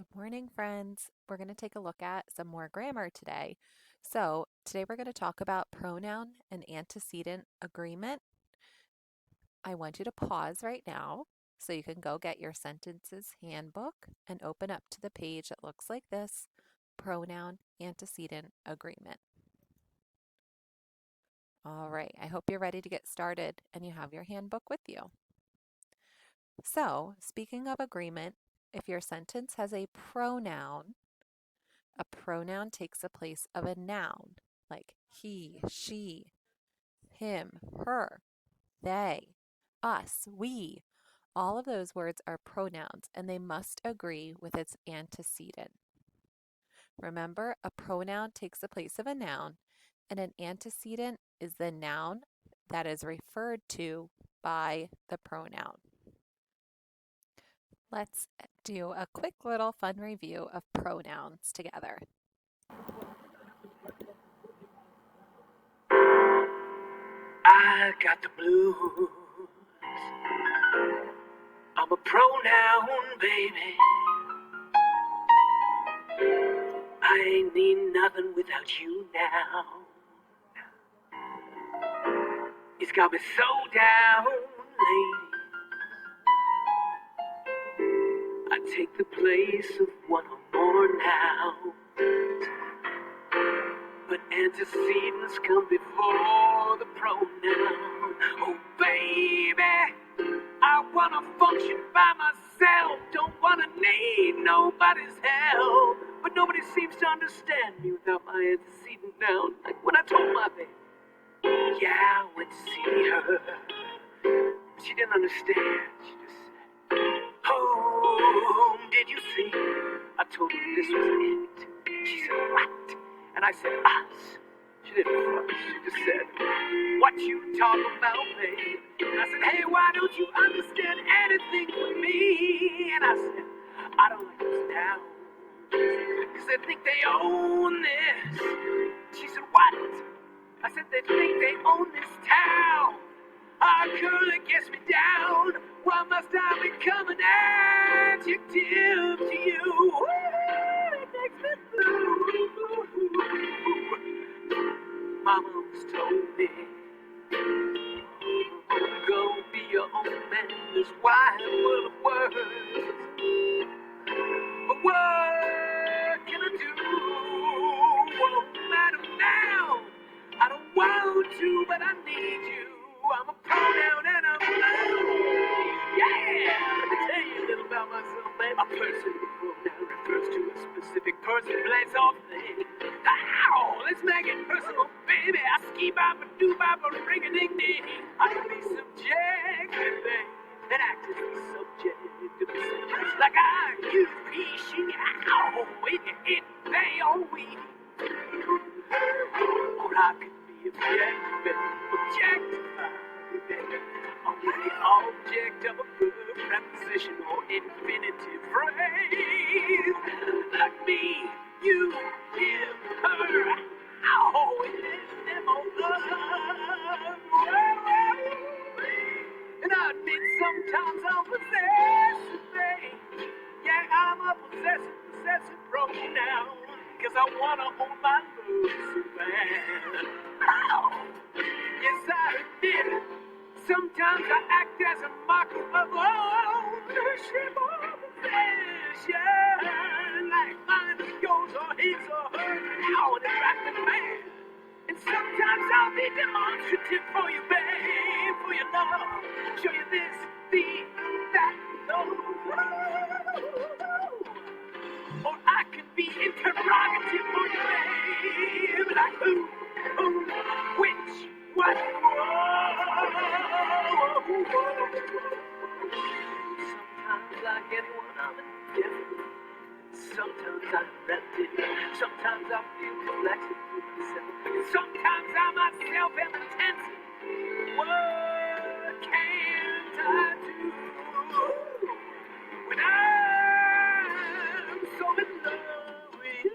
Good morning, friends. We're going to take a look at some more grammar today. Today we're going to talk about pronoun and antecedent agreement. I want you to pause right now so you can go get your sentences handbook and open up to the page that looks like this, pronoun antecedent agreement. All right, I hope you're ready to get started and you have your handbook with you. So, speaking of agreement, if your sentence has a pronoun takes the place of a noun, like he, she, him, her, they, us, we. All of those words are pronouns and they must agree with its antecedent. Remember, a pronoun takes the place of a noun, and an antecedent is the noun that is referred to by the pronoun. Let's do a quick little fun review of pronouns together. I got the blues. I'm a pronoun, baby. I ain't need nothing without you now. It's got me so down, lady. I take the place of one or more now. But antecedents come before the pronoun. Oh, baby, I wanna function by myself. Don't wanna need nobody's help. But nobody seems to understand me without my antecedent noun. Like when I told my baby, yeah, I went to see her. She didn't understand. She just said, whom did you see? I told her this was it. She said, what? And I said, us. She didn't fuss. She just said, what you talking about, babe? I said, hey, why don't you understand anything with me? And I said, I don't like this town. Because they think they own this. She said, what? I said, they think they own this town. Our girl that gets me down. Why must I become an adjective to you? It makes me blue. Mama always told me, go be your own man. This wide world of words. But what can I do? Won't matter now. I don't want to, but I need you. I'm a pronoun and I'm alone. Yeah! Let me tell you a little about myself, babe. A person pronoun refers to a specific person, blends off thing. Ow! Let's make it personal, baby. I ski bop and do bop and ring a ding ding. I can be subjective, babe. And act as the subject to the sentence. Like I, you, he, she, ow, it, they, or we. Or I can be objective, I'm the object of a verb, preposition, or infinitive phrase. Like me, you, him, her, ow, it, them, or and I admit sometimes I'm possessive, babe. Yeah, I'm a possessive pronoun. Cause I wanna own my love so bad. Ow! Yes, I admit it. Sometimes I act as a mocker of ownership or possession. Like mine is yours or his or hers. Now an attractive man. And sometimes I'll be demonstrative for you, babe, for your love. Show you this, that, those. Or I can be interrogative for you, babe. Like who, which, what, sometimes like anyone, I'm indifferent. Sometimes I'm rented. Sometimes I feel reflective with myself. And sometimes I myself am intense. What can't I do when I'm so in love with you?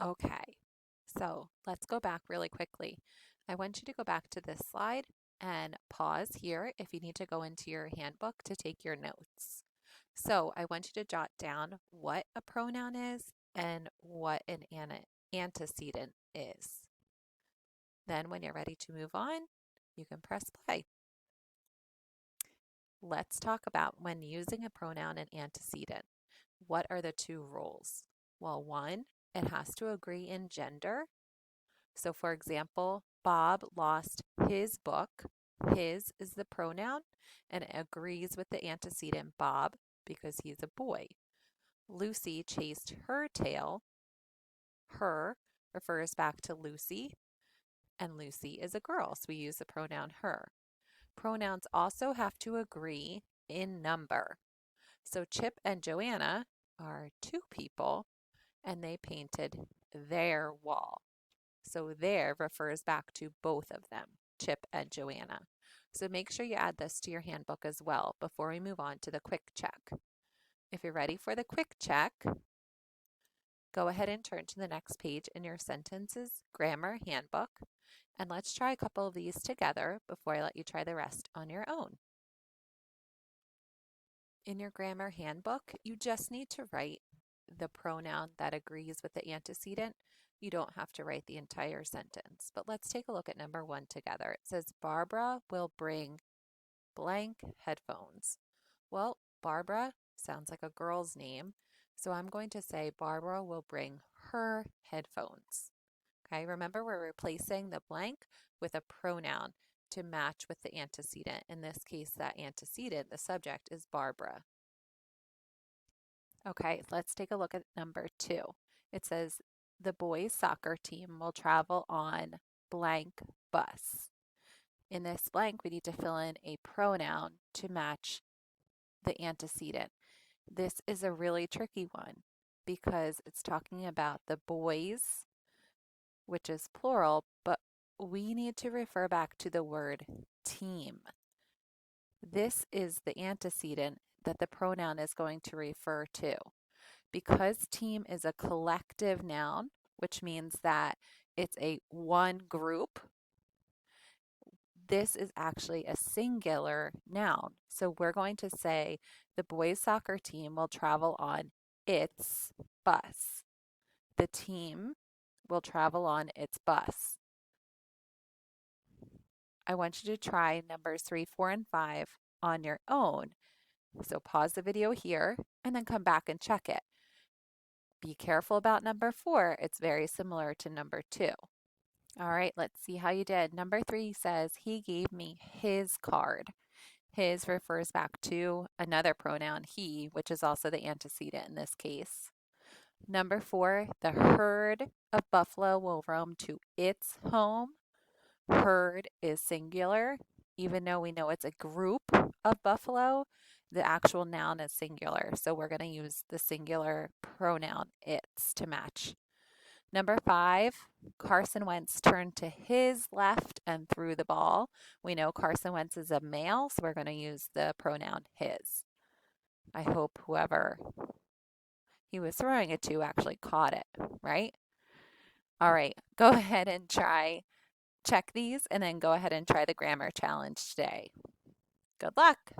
Okay, so let's go back really quickly. I want you to go back to this slide and pause here if you need to go into your handbook to take your notes. So I want you to jot down what a pronoun is and what an antecedent is. Then when you're ready to move on, you can press play. Let's talk about when using a pronoun and antecedent. What are the two rules? Well, one, it has to agree in gender. So for example, Bob lost his book. His is the pronoun and it agrees with the antecedent Bob because he's a boy. Lucy chased her tail. Her refers back to Lucy, and Lucy is a girl, so we use the pronoun her. Pronouns also have to agree in number. So Chip and Joanna are two people, and they painted their wall. So their refers back to both of them, Chip and Joanna. So make sure you add this to your handbook as well before we move on to the quick check. If you're ready for the quick check, go ahead and turn to the next page in your sentences grammar handbook, and let's try a couple of these together before I let you try the rest on your own. In your grammar handbook, you just need to write the pronoun that agrees with the antecedent. You don't have to write the entire sentence, but let's take a look at number 1 together. It says, Barbara will bring blank headphones. Well, Barbara sounds like a girl's name, so I'm going to say Barbara will bring her headphones. Okay, remember we're replacing the blank with a pronoun to match with the antecedent. In this case, that antecedent, the subject, is Barbara. Okay, let's take a look at number 2. It says the boys' soccer team will travel on blank bus. In this blank, we need to fill in a pronoun to match the antecedent. This is a really tricky one because it's talking about the boys, which is plural, but we need to refer back to the word team. This is the antecedent that the pronoun is going to refer to. Because team is a collective noun, which means that it's a one group, this is actually a singular noun. So we're going to say the boys' soccer team will travel on its bus. The team will travel on its bus. I want you to try numbers 3, 4, and 5 on your own. So pause the video here and then come back and check it. Be careful about number 4. It's very similar to number 2. All right, let's see how you did. Number 3 says, he gave me his card. His refers back to another pronoun, he, which is also the antecedent in this case. Number 4, the herd of buffalo will roam to its home. Herd is singular. Even though we know it's a group of buffalo, the actual noun is singular. So we're going to use the singular pronoun its to match. Number 5, Carson Wentz turned to his left and threw the ball. We know Carson Wentz is a male, so we're going to use the pronoun his. I hope whoever he was throwing it to actually caught it, right? All right, go ahead and check these, and then go ahead and try the grammar challenge today. Good luck.